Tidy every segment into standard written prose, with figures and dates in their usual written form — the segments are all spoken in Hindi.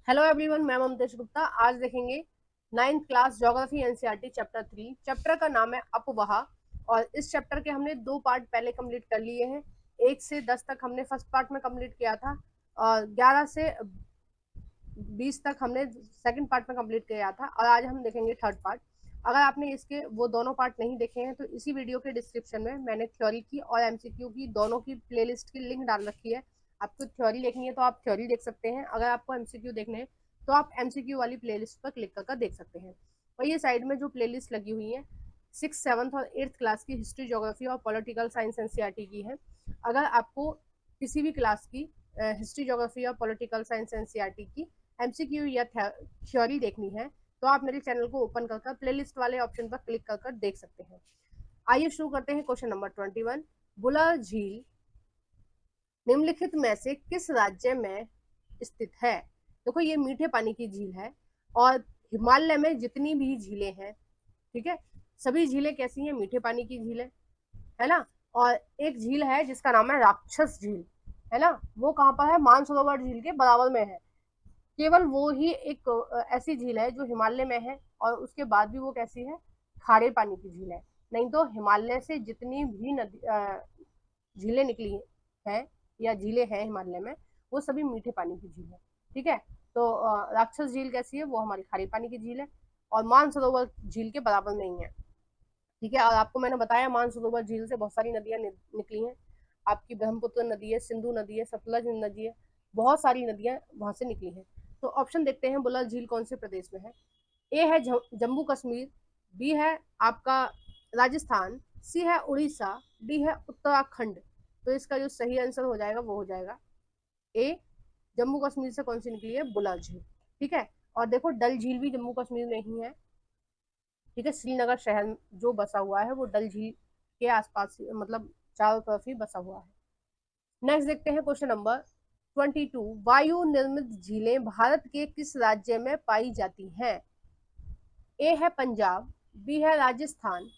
हेलो एवरीवन, मैं ममतेश गुप्ता। आज देखेंगे ninth class geography NCERT chapter 3। Chapter का नाम है अपवाह। और इस चैप्टर के हमने दो पार्ट पहले कंप्लीट कर लिए हैं। 1 से 10 तक हमने फर्स्ट पार्ट में कंप्लीट किया था और 11 से 20 तक हमने सेकंड पार्ट में कंप्लीट किया था। और आज हम देखेंगे थर्ड पार्ट। अगर आपने इसके वो दोनों पार्ट नहीं देखे हैं तो इसी वीडियो के डिस्क्रिप्शन में मैंने थ्योरी की और एमसीक्यू की दोनों की प्लेलिस्ट की लिंक डाल रखी है। आपको थ्योरी देखनी है तो आप थ्योरी देख सकते हैं, अगर आपको एमसीक्यू देखने हैं तो आप एमसीक्यू वाली प्लेलिस्ट पर क्लिक कर देख सकते हैं। और ये साइड में जो प्लेलिस्ट लगी हुई है 6, 7 और 8 क्लास की हिस्ट्री, ज्योग्राफी और पॉलिटिकल साइंस एनसीईआरटी की है। अगर आपको किसी भी क्लास की हिस्ट्री, ज्योग्राफी और पॉलिटिकल साइंस एनसीईआरटी की एमसीक्यू या थ्योरी देखनी है तो आप मेरे चैनल को ओपन कर प्लेलिस्ट वाले ऑप्शन पर क्लिक कर देख सकते हैं। आइए शुरू करते हैं। क्वेश्चन नंबर 21, बुलर झील निम्नलिखित में से किस राज्य में स्थित है? देखो, ये मीठे पानी की झील है और हिमालय में जितनी भी झीलें हैं, ठीक है, सभी झीलें कैसी हैं? मीठे पानी की झीलें है ना। और एक झील है जिसका नाम है राक्षस झील, है ना। वो कहाँ पर है? मानसरोवर झील के बराबर में है। केवल वो ही एक ऐसी झील है जो हिमालय में है और उसके बाद भी वो कैसी है? खारे पानी की झील है। नहीं तो हिमालय से जितनी भी नदी झीलें निकली हैं या झीलें हैं हिमालय में, वो सभी मीठे पानी की झील है। ठीक है। तो राक्षस झील कैसी है? वो हमारी खारे पानी की झील है और मानसरोवर झील के बराबर नहीं है। ठीक है। और आपको मैंने बताया मानसरोवर झील से बहुत सारी नदियां निकली हैं। आपकी ब्रह्मपुत्र नदी है, सिंधु नदी है, सतलज नदी है, बहुत सारी नदियां वहां से निकली हैं। तो ऑप्शन देखते हैं, बुलर झील कौन से प्रदेश में है? ए है जम्मू कश्मीर, बी है आपका राजस्थान, सी है उड़ीसा, डी है उत्तराखंड। तो इसका जो सही आंसर हो जाएगा वो हो जाएगा ए, जम्मू कश्मीर से कौन सी निकली है? बुलर झील। ठीक है। और देखो, डल झील भी जम्मू कश्मीर में ही है। ठीक है। श्रीनगर शहर जो बसा हुआ है वो डल झील के आसपास, मतलब चारों तरफ ही बसा हुआ है। नेक्स्ट देखते हैं क्वेश्चन नंबर 22, वायु निर्मित झीलें भारत के किस राज्य में पाई जाती हैं? ए है पंजाब, बी है राजस्थान,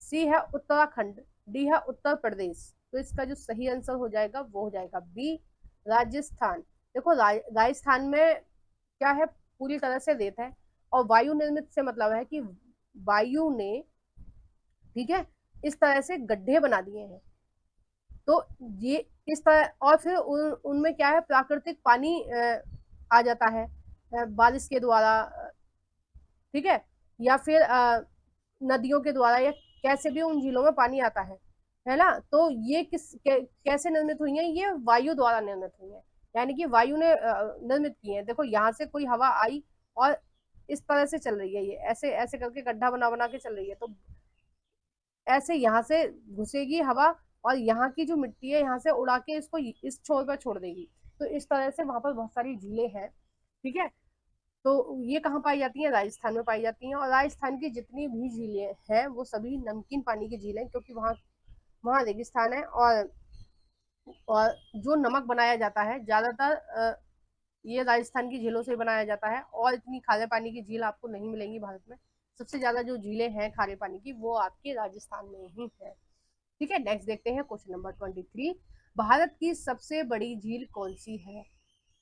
सी है उत्तराखंड, डी है उत्तर प्रदेश। तो इसका जो सही आंसर हो जाएगा वो हो जाएगा बी, राजस्थान। देखो, राजस्थान में क्या है? पूरी तरह से रेत है। और वायु निर्मित से मतलब है कि वायु ने, ठीक है, इस तरह से गड्ढे बना दिए हैं। तो ये इस तरह, और फिर उनमें क्या है? प्राकृतिक पानी आ जाता है बारिश के द्वारा, ठीक है, या फिर नदियों के द्वारा, या कैसे भी उन झीलों में पानी आता है ना। तो ये कैसे निर्मित हुई है? ये वायु द्वारा निर्मित हुई है, यानी कि वायु ने निर्मित की है। देखो, यहाँ से कोई हवा आई और इस तरह से चल रही है, ये ऐसे ऐसे करके गड्ढा बना बना के चल रही है। तो ऐसे यहाँ से घुसेगी हवा और यहाँ की जो मिट्टी है यहाँ से उड़ा के इसको इस छोर पर छोड़ देगी। तो इस तरह से वहां पर बहुत सारी झीलें हैं। ठीक है। तो ये कहाँ पाई जाती हैं? राजस्थान में पाई जाती हैं। और राजस्थान की जितनी भी झीलें हैं वो सभी नमकीन पानी की झीलें, क्योंकि वहाँ वहाँ रेगिस्तान है। और जो नमक बनाया जाता है ज्यादातर ये राजस्थान की झीलों से बनाया जाता है। और इतनी खारे पानी की झील आपको नहीं मिलेंगी भारत में। सबसे ज्यादा जो झीलें हैं खारे पानी की वो आपके राजस्थान में ही है। ठीक है। नेक्स्ट देखते हैं क्वेश्चन नंबर 23, भारत की सबसे बड़ी झील कौन सी है?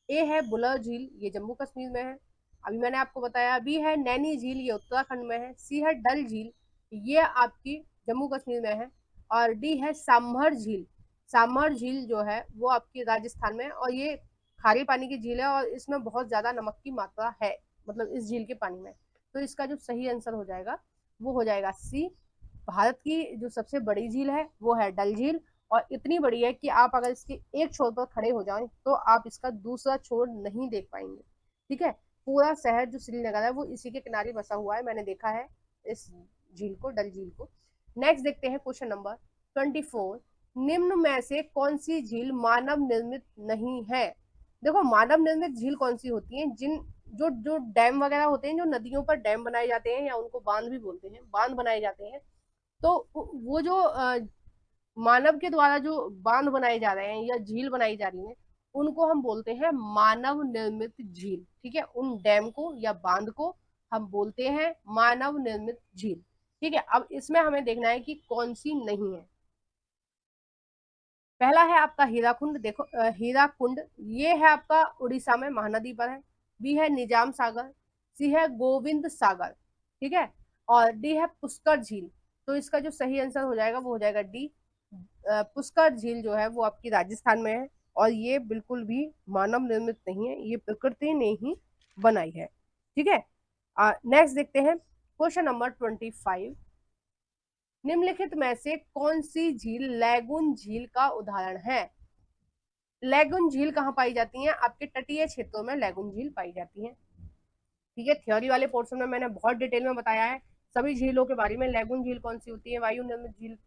ए है बुलर झील, ये जम्मू कश्मीर में है, अभी मैंने आपको बताया। बी है नैनी झील, ये उत्तराखंड में है। सी है डल झील, ये आपकी जम्मू कश्मीर में है। और डी है सांभर झील। सांभर झील जो है वो आपकी राजस्थान में है और ये खारे पानी की झील है और इसमें बहुत ज्यादा नमक की मात्रा है, मतलब इस झील के पानी में। तो इसका जो सही आंसर हो जाएगा वो हो जाएगा सी, भारत की जो सबसे बड़ी झील है वो है डल झील। और इतनी बड़ी है कि आप अगर इसके एक छोर पर खड़े हो जाएं तो आप इसका दूसरा छोर नहीं देख पाएंगे। ठीक है। पूरा शहर जो श्रीनगर है वो इसी के किनारे बसा हुआ है, मैंने देखा है इस झील को, डल झील को। नेक्स्ट देखते हैं क्वेश्चन नंबर 24, निम्न में से कौन सी झील मानव निर्मित नहीं है? देखो, मानव निर्मित झील कौन सी होती है? जिन जो जो डैम वगैरह होते हैं, जो नदियों पर डैम बनाए जाते हैं या उनको बांध भी बोलते हैं, बांध बनाए जाते हैं। तो वो जो मानव के द्वारा जो बांध बनाए जा रहे हैं या झील बनाई जा रही है उनको हम बोलते हैं मानव निर्मित झील। ठीक है। उन डैम को या बांध को हम बोलते हैं मानव निर्मित झील। ठीक है। अब इसमें हमें देखना है कि कौन सी नहीं है। पहला है आपका हीराकुंड, देखो हीराकुंड ये है आपका उड़ीसा में महानदी पर है। बी है निजाम सागर। सी है गोविंद सागर, ठीक है। और डी है पुष्कर झील। तो इसका जो सही आंसर हो जाएगा वो हो जाएगा डी। पुष्कर झील जो है वो आपकी राजस्थान में है, और ये बिल्कुल भी मानव निर्मित नहीं है, ये प्रकृति ने ही बनाई है, ठीक है। नेक्स्ट देखते हैं क्वेश्चन नंबर 25। निम्नलिखित में से कौन सी झील लैगून झील का उदाहरण है? लैगून झील कहाँ पाई जाती है? आपके तटीय क्षेत्रों में लैगून झील पाई जाती है, ठीक है। थ्योरी वाले पोर्शन में मैंने बहुत डिटेल में बताया है सभी झीलों के बारे में। लैगून झील कौन सी होती है, वायु निर्मित झील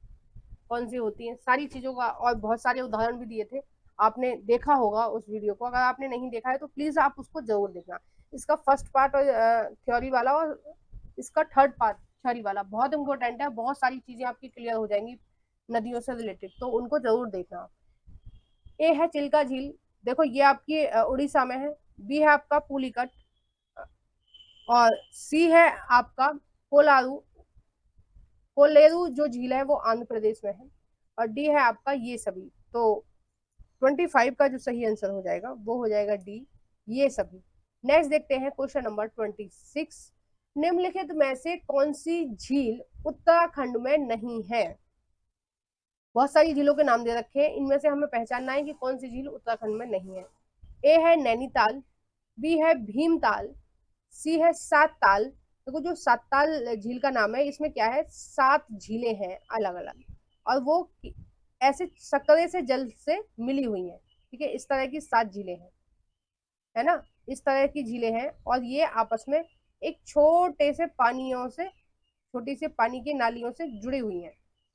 कौन सी होती है, सारी चीजों का और बहुत सारे उदाहरण भी दिए थे, आपने देखा होगा उस वीडियो को। अगर आपने नहीं देखा है तो प्लीज आप उसको जरूर देखना। इसका फर्स्ट पार्ट और थ्योरी वाला, और इसका थर्ड पार्ट थ्योरी वाला बहुत इंपॉर्टेंट है। बहुत सारी चीजें आपकी क्लियर हो जाएंगी नदियों से रिलेटेड, तो उनको जरूर देखना। ए है चिल्का झील, देखो ये आपकी उड़ीसा में है। बी है आपका पुलिकट, और सी है आपका कोलारू कोलेरू जो झील है वो आंध्र प्रदेश में है। और डी है आपका ये सभी। तो 25 का जो सही आंसर हो जाएगा वो हो जाएगा डी, ये सभी। नेक्स्ट देखते हैं क्वेश्चन नंबर 26। निम्नलिखित में से कौन सी झील उत्तराखंड में नहीं है? बहुत सारी झीलों के नाम दे रखे हैं, इनमें से हमें पहचानना है कि कौन सी झील उत्तराखंड में नहीं है। ए है नैनीताल। बी है भीमताल। सी है सात ताल। देखो जो सात ताल झील का नाम है, इसमें क्या है, 7 झीलें हैं अलग अलग, और वो ऐसे सकरे से जल से मिली हुई हैं, ठीक है। इस तरह की 7 झीलें हैं, है ना, इस तरह की झीलें हैं, और ये आपस में एक छोटे से पानियों से, छोटी सी पानी की नालियों से जुड़ी हुई हैं,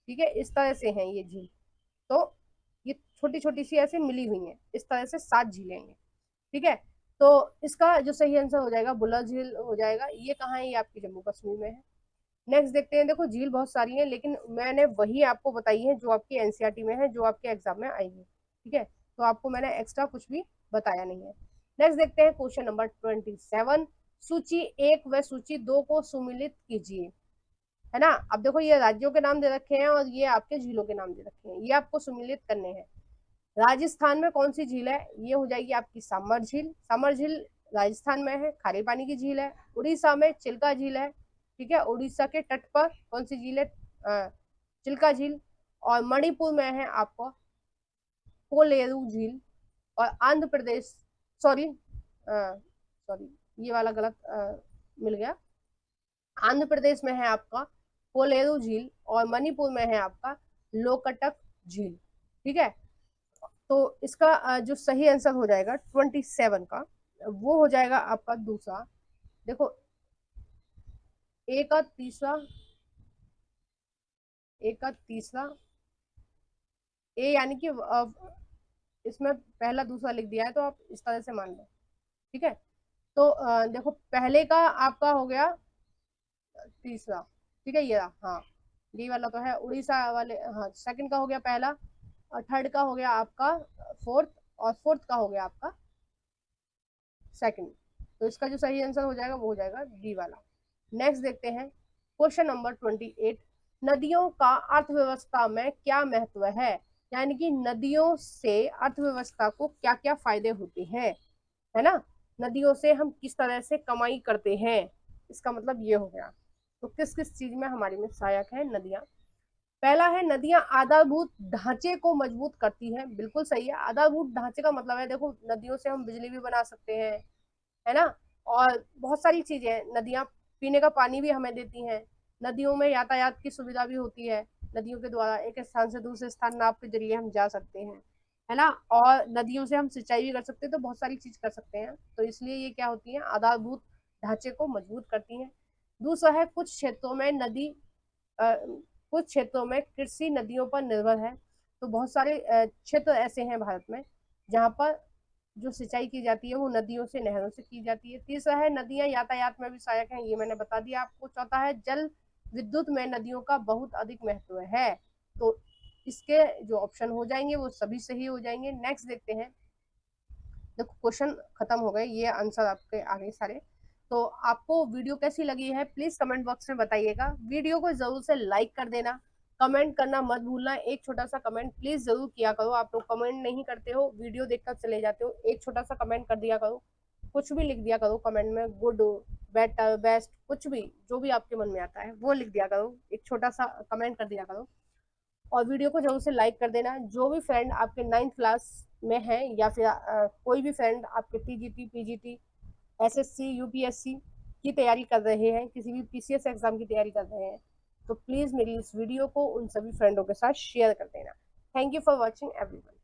ठीक है। इस तरह से हैं ये झील। तो ये छोटी छोटी सी ऐसे मिली हुई हैं, इस तरह से 7 झीलें हैं, ठीक है। तो इसका जो सही आंसर हो जाएगा बुलर झील हो जाएगा। ये कहाँ है? ये आपकी जम्मू कश्मीर में है। नेक्स्ट देखते हैं। देखो झील बहुत सारी हैं, लेकिन मैंने वही आपको बताई है जो आपकी एनसीईआरटी में है, जो आपके एग्जाम में आएगी, ठीक है। तो आपको मैंने एक्स्ट्रा कुछ भी बताया नहीं है। नेक्स्ट देखते हैं क्वेश्चन नंबर 27। सूची 1 व सूची 2 को सुमिलित कीजिए, है ना। अब देखो ये राज्यों के नाम दे रखे हैं और ये आपके झीलों के नाम दे रखे हैं, ये आपको सुमिलित करने हैं। राजस्थान में कौन सी झील है? ये हो जाएगी आपकी सामर झील। सामर झील राजस्थान में है, खारे पानी की झील है। उड़ीसा में चिल्का झील है, ठीक है। उड़ीसा के तट पर कौन सी झील है? चिल्का झील। और मणिपुर में है आपको कोलेरू झील। और आंध्र प्रदेश, सॉरी सॉरी ये वाला गलत मिल गया। आंध्र प्रदेश में है आपका कोलेरू झील, और मणिपुर में है आपका लोकटक झील, ठीक है। तो इसका जो सही आंसर हो जाएगा 27 का, वो हो जाएगा आपका दूसरा। देखो ए का तीसरा, ए का तीसरा, ए यानी कि इसमें पहला दूसरा लिख दिया है, तो आप इस तरह से मान लो, ठीक है। तो देखो पहले का आपका हो गया तीसरा, ठीक है, ये रहा, हाँ डी वाला तो है उड़ीसा वाले, हाँ सेकंड का हो गया पहला, और थर्ड का हो गया आपका फोर्थ, और फोर्थ का हो गया आपका सेकंड। तो इसका जो सही आंसर हो जाएगा वो हो जाएगा डी वाला। नेक्स्ट देखते हैं क्वेश्चन नंबर 28। नदियों का अर्थव्यवस्था में क्या महत्व है? यानी कि नदियों से अर्थव्यवस्था को क्या क्या फायदे होते हैं, है ना। नदियों से हम किस तरह से कमाई करते हैं, इसका मतलब ये हो गया। तो किस किस चीज में हमारी में सहायक है नदियां? पहला है नदियां आधारभूत ढांचे को मजबूत करती हैं, बिल्कुल सही है। आधारभूत ढांचे का मतलब है, देखो नदियों से हम बिजली भी बना सकते हैं, है ना। और बहुत सारी चीजें, नदियां पीने का पानी भी हमें देती हैं। नदियों में यातायात की सुविधा भी होती है, नदियों के द्वारा एक स्थान से दूसरे स्थान नाव के जरिए हम जा सकते हैं, है ना। और नदियों से हम सिंचाई भी कर सकते हैं, तो बहुत सारी चीज कर सकते हैं। तो इसलिए ये क्या होती है, आधारभूत ढांचे को मजबूत करती हैं। दूसरा है कुछ क्षेत्रों में कुछ क्षेत्रों में कृषि नदियों पर निर्भर है। तो बहुत सारे क्षेत्र ऐसे हैं भारत में जहाँ पर जो सिंचाई की जाती है वो नदियों से, नहरों से की जाती है। तीसरा है नदियां यातायात में भी सहायक हैं, ये मैंने बता दिया आपको। चौथा है जल विद्युत में नदियों का बहुत अधिक महत्व है। तो इसके जो ऑप्शन हो जाएंगे वो सभी सही हो जाएंगे। नेक्स्ट देखते हैं। देखो क्वेश्चन खत्म हो गए, ये आंसर आपके आ गए सारे। तो आपको वीडियो कैसी लगी है प्लीज कमेंट बॉक्स में बताइएगा। वीडियो को जरूर से लाइक कर देना, कमेंट करना मत भूलना, एक छोटा सा कमेंट प्लीज जरूर किया करो। आप लोग कमेंट नहीं करते हो, वीडियो देखकर चले जाते हो। एक छोटा सा कमेंट कर दिया करो, कुछ भी लिख दिया करो कमेंट में, गुड, बेटर, बेस्ट, कुछ भी जो भी आपके मन में आता है वो लिख दिया करो, एक छोटा सा कमेंट कर दिया करो। और वीडियो को जरूर से लाइक कर देना। जो भी फ्रेंड आपके 9th क्लास में है या फिर कोई भी फ्रेंड आपके टीजीटी, पीजीटी, एसएससी, यूपीएससी की तैयारी कर रहे हैं, किसी भी पीसीएस एग्जाम की तैयारी कर रहे हैं, तो प्लीज मेरी इस वीडियो को उन सभी फ्रेंडों के साथ शेयर कर देना। Thank you for watching everyone.